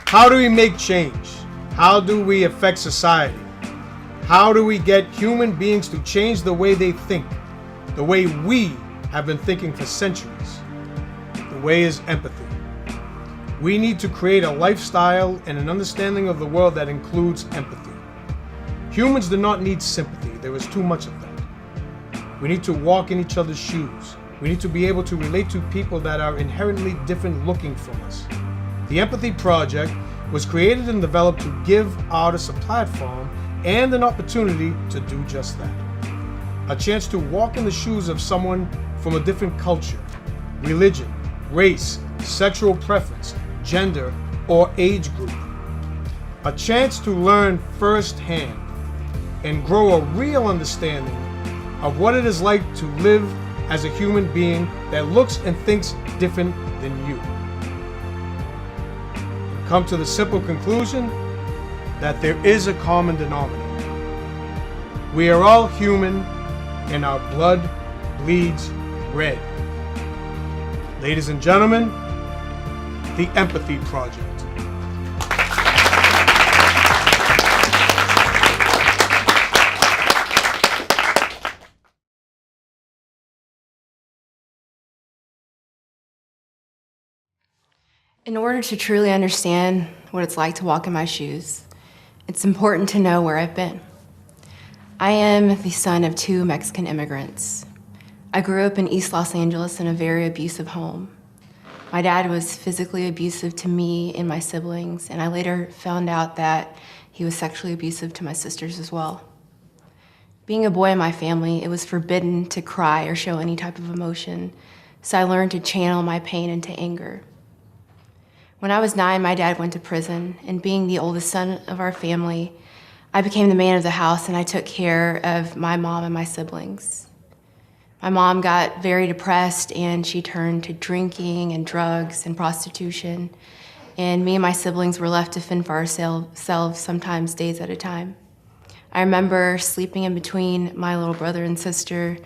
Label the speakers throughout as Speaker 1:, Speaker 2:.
Speaker 1: How do we make change? How do we affect society? How do we get human beings to change the way they think? The way we have been thinking for centuries. The way is empathy. We need to create a lifestyle and an understanding of the world that includes empathy. Humans do not need sympathy. There is too much of that. We need to walk in each other's shoes. We need to be able to relate to people that are inherently different looking from us. The Empathy Project was created and developed to give artists a platform and an opportunity to do just that. A chance to walk in the shoes of someone from a different culture, religion, race, sexual preference, gender, or age group. A chance to learn firsthand and grow a real understanding of what it is like to live as a human being that looks and thinks different than you. And come to the simple conclusion that there is a common denominator. We are all human and our blood bleeds red. Ladies and gentlemen, the Empathy Project.
Speaker 2: In order to truly understand what it's like to walk in my shoes, it's important to know where I've been. I am the son of 2 Mexican immigrants. I grew up in East Los Angeles in a very abusive home. My dad was physically abusive to me and my siblings, and I later found out that he was sexually abusive to my sisters as well. Being a boy in my family, it was forbidden to cry or show any type of emotion, so I learned to channel my pain into anger. When I was 9, my dad went to prison, and being the oldest son of our family, I became the man of the house and I took care of my mom and my siblings. My mom got very depressed and she turned to drinking and drugs and prostitution, and me and my siblings were left to fend for ourselves, sometimes days at a time. I remember sleeping in between my little brother and sister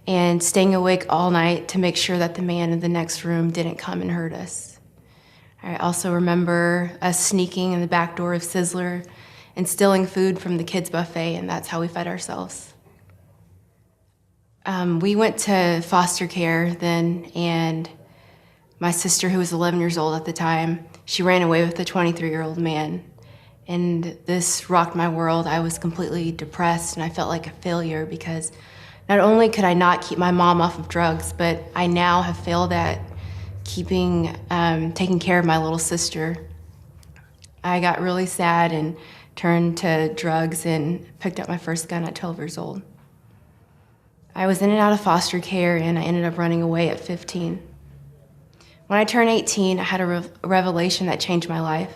Speaker 2: and staying awake all night to make sure that the man in the next room didn't come and hurt us. I also remember us sneaking in the back door of Sizzler and stealing food from the kids' buffet, and that's how we fed ourselves. We went to foster care then, and my sister, who was 11 years old at the time, she ran away with a 23-year-old man. And this rocked my world. I was completely depressed, and I felt like a failure because not only could I not keep my mom off of drugs, but I now have failed at taking care of my little sister. I got really sad and turned to drugs and picked up my first gun at 12 years old. I was in and out of foster care, and I ended up running away at 15. When I turned 18, I had a revelation that changed my life.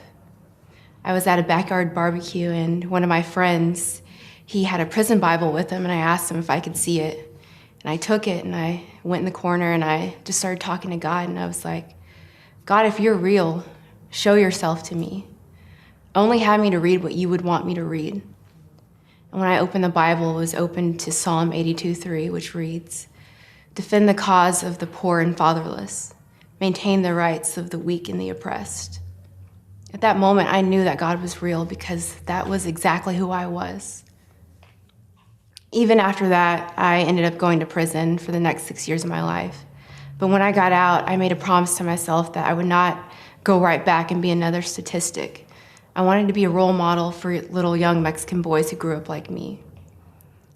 Speaker 2: I was at a backyard barbecue, and one of my friends, he had a prison Bible with him, and I asked him if I could see it. And I took it, and I went in the corner, and I just started talking to God, and I was like, God, if you're real, show yourself to me. Only have me to read what you would want me to read. And when I opened the Bible, it was open to Psalm 82:3, which reads, defend the cause of the poor and fatherless, maintain the rights of the weak and the oppressed. At that moment, I knew that God was real because that was exactly who I was. Even after that, I ended up going to prison for the next 6 years of my life. But when I got out, I made a promise to myself that I would not go right back and be another statistic. I wanted to be a role model for little young Mexican boys who grew up like me.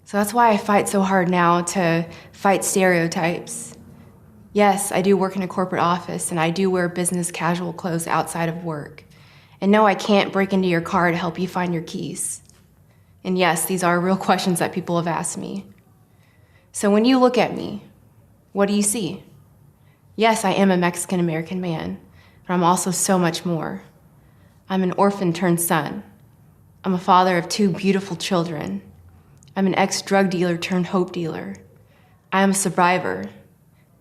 Speaker 2: So that's why I fight so hard now to fight stereotypes. Yes, I do work in a corporate office, and I do wear business casual clothes outside of work. And no, I can't break into your car to help you find your keys. And yes, these are real questions that people have asked me. So when you look at me, what do you see? Yes, I am a Mexican-American man, but I'm also so much more. I'm an orphan turned son. I'm a father of 2 beautiful children. I'm an ex-drug dealer turned hope dealer. I am a survivor.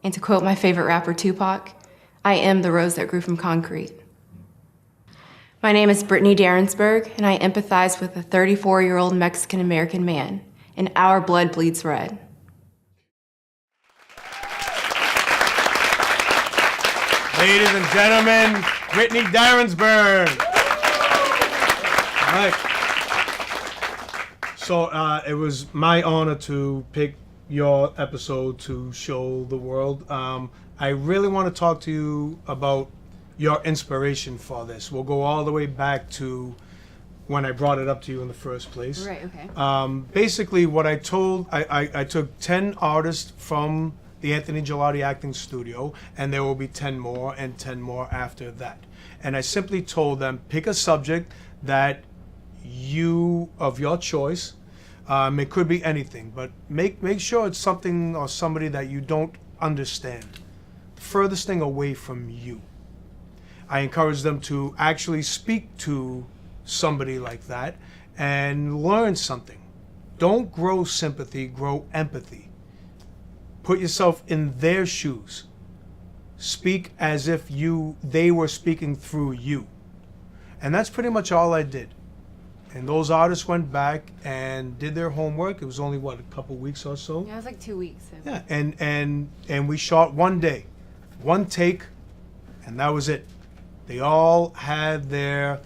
Speaker 2: And to quote my favorite rapper, Tupac, I am the rose that grew from concrete. My name is Brittney Darensburg, and I empathize with a 34-year-old Mexican-American man, and our blood bleeds red.
Speaker 1: Ladies and gentlemen, Brittney Darensburg. right. So it was my honor to pick your episode to show the world. I really want to talk to you about your inspiration for this. We'll go all the way back to when I brought it up to you in the first place.
Speaker 2: Right, okay.
Speaker 1: Basically, what I told, I took 10 artists from the Anthony Gilardi Acting Studio, and there will be 10 more and 10 more after that. And I simply told them, pick a subject that you, of your choice, it could be anything, but make sure it's something or somebody that you don't understand. Furthest thing away from you. I encourage them to actually speak to somebody like that and learn something. Don't grow sympathy, grow empathy. Put yourself in their shoes. Speak as if they were speaking through you. And that's pretty much all I did. And those artists went back and did their homework. It was only, what, a couple weeks or so?
Speaker 2: Yeah, it was like 2 weeks.
Speaker 1: Yeah, and we shot one day, one take, and that was it. They all had their,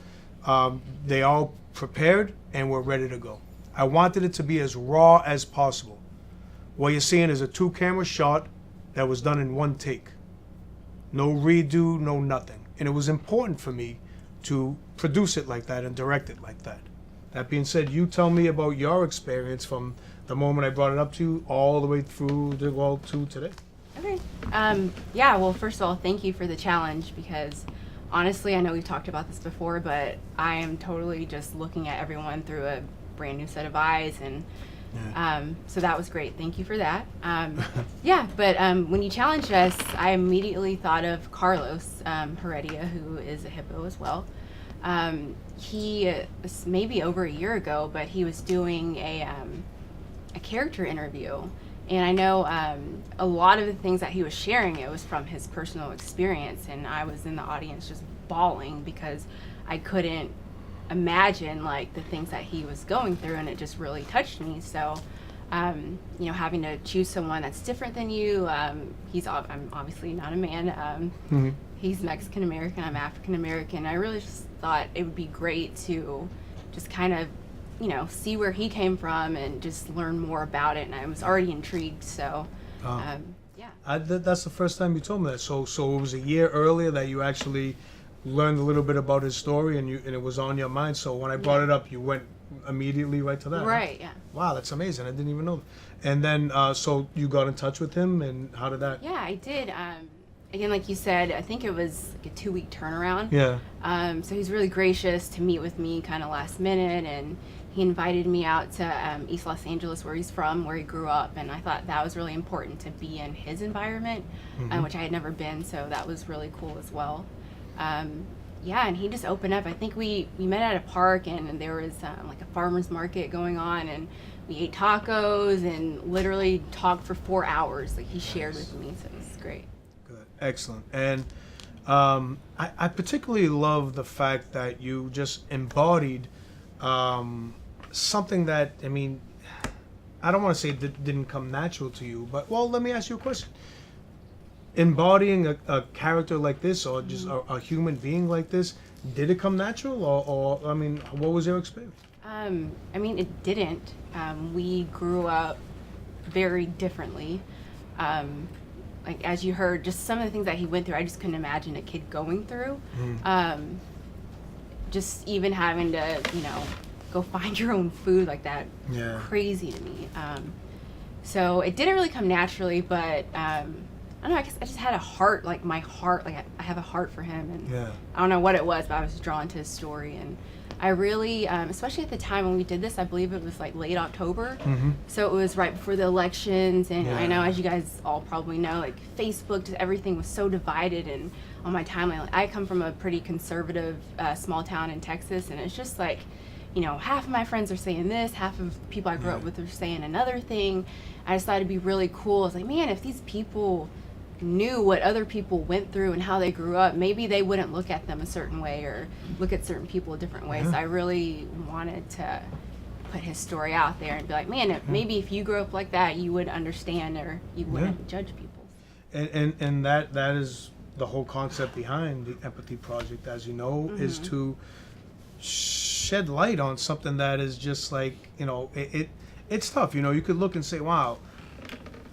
Speaker 1: they all prepared and were ready to go. I wanted it to be as raw as possible. What you're seeing is a 2-camera shot that was done in one take. No redo, no nothing. And it was important for me to produce it like that and direct it like that. That being said, you tell me about your experience from the moment I brought it up to you all the way through to today.
Speaker 2: Okay. Yeah, well, first of all, thank you for the challenge, because honestly, I know we've talked about this before, but I am totally just looking at everyone through a brand new set of eyes, and so that was great. Thank you for that. Yeah, but when you challenged us, I immediately thought of Carlos Heredia, who is a hippo as well. He was maybe over a year ago, but he was doing a character interview, and I know a lot of the things that he was sharing, it was from his personal experience, and I was in the audience just bawling because I couldn't imagine like the things that he was going through, and it just really touched me. So you know, having to choose someone that's different than you, I'm obviously not a man, he's Mexican American, I'm African American. I really just thought it would be great to just kind of, you know, see where he came from and just learn more about it, and I was already intrigued. So yeah.
Speaker 1: That's the first time you told me that. So it was a year earlier that you actually learned a little bit about his story, and it was on your mind. So when I brought it up, you went immediately right to that.
Speaker 2: Right.
Speaker 1: Huh?
Speaker 2: Yeah.
Speaker 1: Wow, that's amazing. I didn't even know. And then so you got in touch with him, and how did that?
Speaker 2: Yeah, I did. Again, like you said, I think it was like a 2-week turnaround.
Speaker 1: Yeah.
Speaker 2: So he's really gracious to meet with me kind of last minute, and he invited me out to East Los Angeles, where he's from, where he grew up, and I thought that was really important to be in his environment, which I had never been, so that was really cool as well. Yeah, and he just opened up. I think we met at a park, and there was like a farmer's market going on, and we ate tacos and literally talked for 4 hours. Like he shared with me, so it was great.
Speaker 1: Good, excellent. And I particularly love the fact that you just embodied something that, I mean, I don't want to say that didn't come natural to you, but, well, let me ask you a question. Embodying a character like this, or just a human being like this, did it come natural, or I mean, what was your experience?
Speaker 2: I mean, it didn't. We grew up very differently. Like, as you heard, just some of the things that he went through, I just couldn't imagine a kid going through. Just even having to, you know, go find your own food like that, crazy to me. So it didn't really come naturally, but I don't know, I guess I just had a heart, like my heart, like I have a heart for him, and I don't know what it was, but I was drawn to his story, and I really, especially at the time when we did this, I believe it was like late October, so it was right before the elections, and I know, as you guys all probably know, like Facebook, just everything was so divided, and on my timeline, like, I come from a pretty conservative small town in Texas, and it's just like, you know, half of my friends are saying this, half of people I grew up with are saying another thing. I just thought it'd be really cool. I was like, man, if these people knew what other people went through and how they grew up, maybe they wouldn't look at them a certain way or look at certain people a different way. So I really wanted to put his story out there and be like, man, maybe if you grew up like that, you would understand, or you wouldn't judge people.
Speaker 1: And that is the whole concept behind the Empathy Project, as you know, is to shed light on something that is just like, it's tough. You could look and say, wow,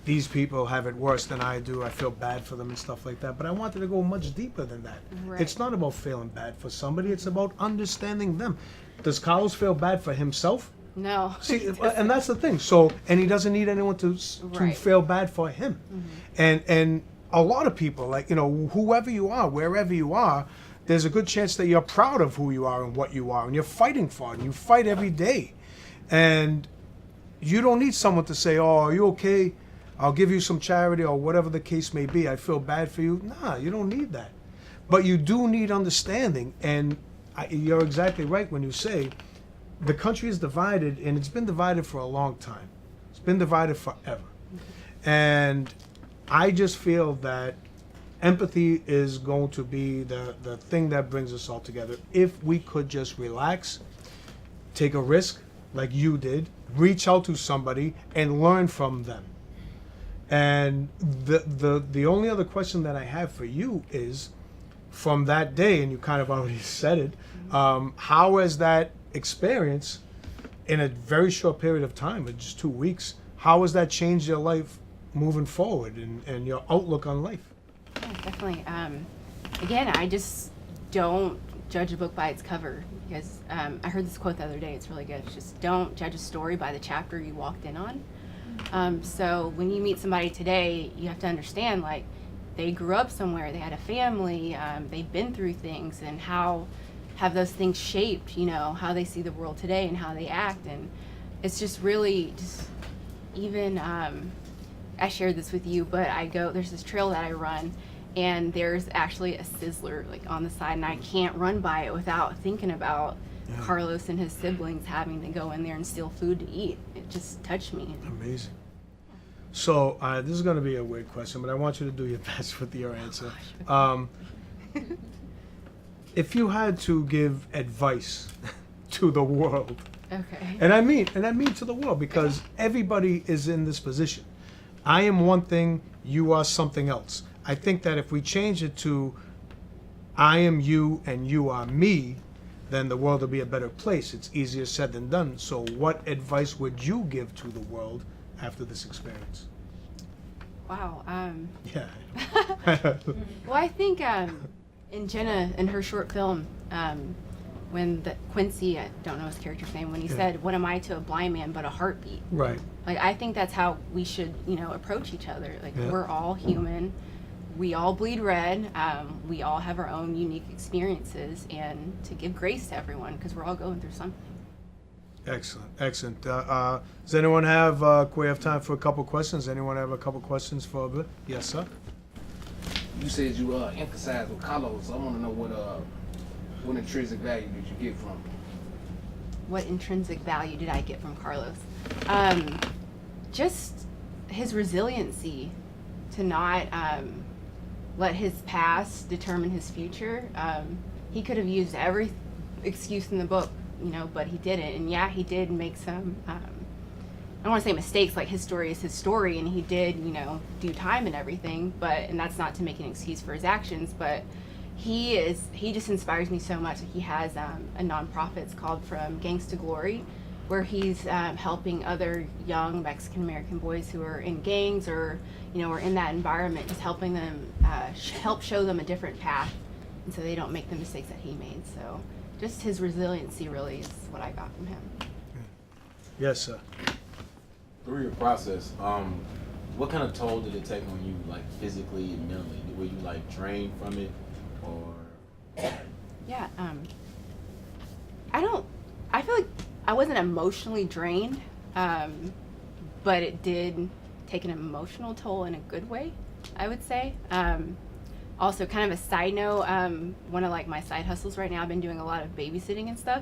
Speaker 1: these people have it worse than I do. I feel bad for them and stuff like that. But I wanted to go much deeper than that.
Speaker 2: Right.
Speaker 1: It's not about feeling bad for somebody. It's about understanding them. Does Carlos feel bad for himself?
Speaker 2: No.
Speaker 1: See, and that's the thing. So, and he doesn't need anyone to
Speaker 2: Right.
Speaker 1: feel bad for him. And a lot of people, like, whoever you are, wherever you are, there's a good chance that you're proud of who you are and what you are, and you're fighting for it, and you fight every day. And you don't need someone to say, oh, are you okay? I'll give you some charity or whatever the case may be. I feel bad for you. Nah, you don't need that. But you do need understanding. And you're exactly right when you say the country is divided, and it's been divided for a long time. It's been divided forever. And I just feel that empathy is going to be the thing that brings us all together. If we could just relax, take a risk like you did, reach out to somebody and learn from them. And the only other question that I have for you is, from that day, and you kind of already said it, how has that experience in a very short period of time, in just 2 weeks, how has that changed your life moving forward and your outlook on life?
Speaker 2: Yeah, definitely. Again, I just don't judge a book by its cover, because I heard this quote the other day. It's really good. It's just don't judge a story by the chapter you walked in on. So when you meet somebody today, you have to understand, like, they grew up somewhere, they had a family, they've been through things, and how have those things shaped, how they see the world today and how they act. And it's just really just even, I shared this with you, but there's this trail that I run, and there's actually a sizzler like on the side, and I can't run by it without thinking about Carlos and his siblings having to go in there and steal food to eat. It just touched me.
Speaker 1: Amazing. So this is going to be a weird question, but I want you to do your best with your answer. If you had to give advice to the world,
Speaker 2: Okay.
Speaker 1: and I mean to the world, because everybody is in this position. I am one thing, you are something else. I think that if we change it to I am you and you are me, then the world will be a better place. It's easier said than done. So what advice would you give to the world after this experience?
Speaker 2: Wow.
Speaker 1: Yeah.
Speaker 2: Well, I think in Jenna, in her short film, when Quincy, I don't know his character's name, when he said, "What am I to a blind man but a heartbeat?"
Speaker 1: Right.
Speaker 2: Like, I think that's how we should, approach each other. Like, we're all human. We all bleed red. We all have our own unique experiences, and to give grace to everyone, because we're all going through something.
Speaker 1: Excellent. Does anyone have, we have time for a couple questions. Anyone have a couple questions for Britt? Yes, sir.
Speaker 3: You said you emphasized with Carlos. I want to know what intrinsic value did you get from him?
Speaker 2: What intrinsic value did I get from Carlos? Just his resiliency to not let his past determine his future. He could have used every excuse in the book, but he didn't. And yeah, he did make some, I don't want to say mistakes, like his story is his story, and he did, do time and everything, and that's not to make an excuse for his actions, but he just inspires me so much. He has a nonprofit. It's called From Gangs to Glory, where he's helping other young Mexican-American boys who are in gangs or, are in that environment, just helping them, help show them a different path, and so they don't make the mistakes that he made. So just his resiliency really is what I got from him.
Speaker 1: Yes, sir.
Speaker 4: Through your process, what kind of toll did it take on you, like physically and mentally? Were you like drained from it, or?
Speaker 2: Yeah, I feel like I wasn't emotionally drained, but it did take an emotional toll in a good way, I would say. Also, kind of a side note, one of like my side hustles right now, I've been doing a lot of babysitting and stuff.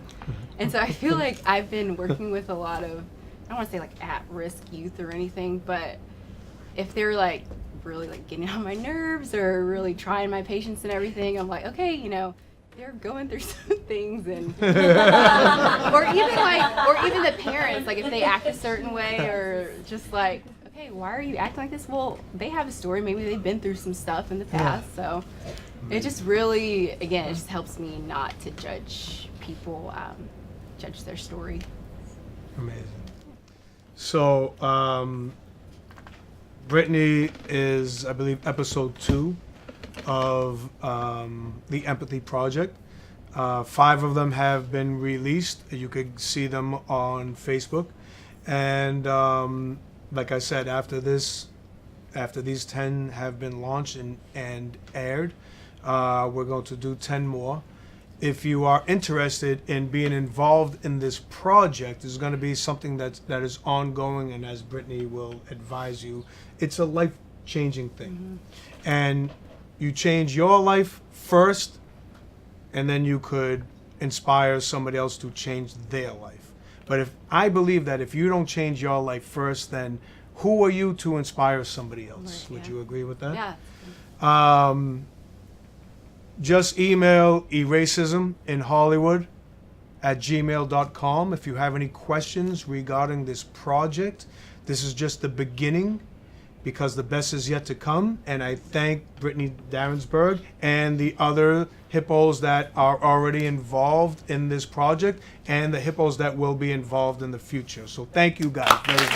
Speaker 2: And so I feel like I've been working with a lot of, I don't want to say like at-risk youth or anything, but if they're like really like getting on my nerves or really trying my patience and everything, I'm like, okay, they're going through some things, and or even the parents, like if they act a certain way, or just like, okay, why are you acting like this? Well, they have a story. Maybe they've been through some stuff in the past. So it just really, again, it just helps me not to judge people
Speaker 5: judge their story.
Speaker 1: Amazing. So, Brittney is, I believe, episode 2 of the Empathy Project. 5 of them have been released. You could see them on Facebook. And like I said, after these 10 have been launched and aired, we're going to do 10 more. If you are interested in being involved in this project, it's going to be something that is ongoing, and as Brittney will advise you, it's a life-changing thing. And you change your life first, and then you could inspire somebody else to change their life. But I believe that if you don't change your life first, then who are you to inspire somebody else?
Speaker 5: Right,
Speaker 1: Would
Speaker 5: yeah.
Speaker 1: you agree with that?
Speaker 5: Yeah.
Speaker 1: Just email eracisminhollywood@gmail.com if you have any questions regarding this project. This is just the beginning, because the best is yet to come. And I thank Brittney Darensburg and the other hippos that are already involved in this project, and the hippos that will be involved in the future. So thank you guys very much.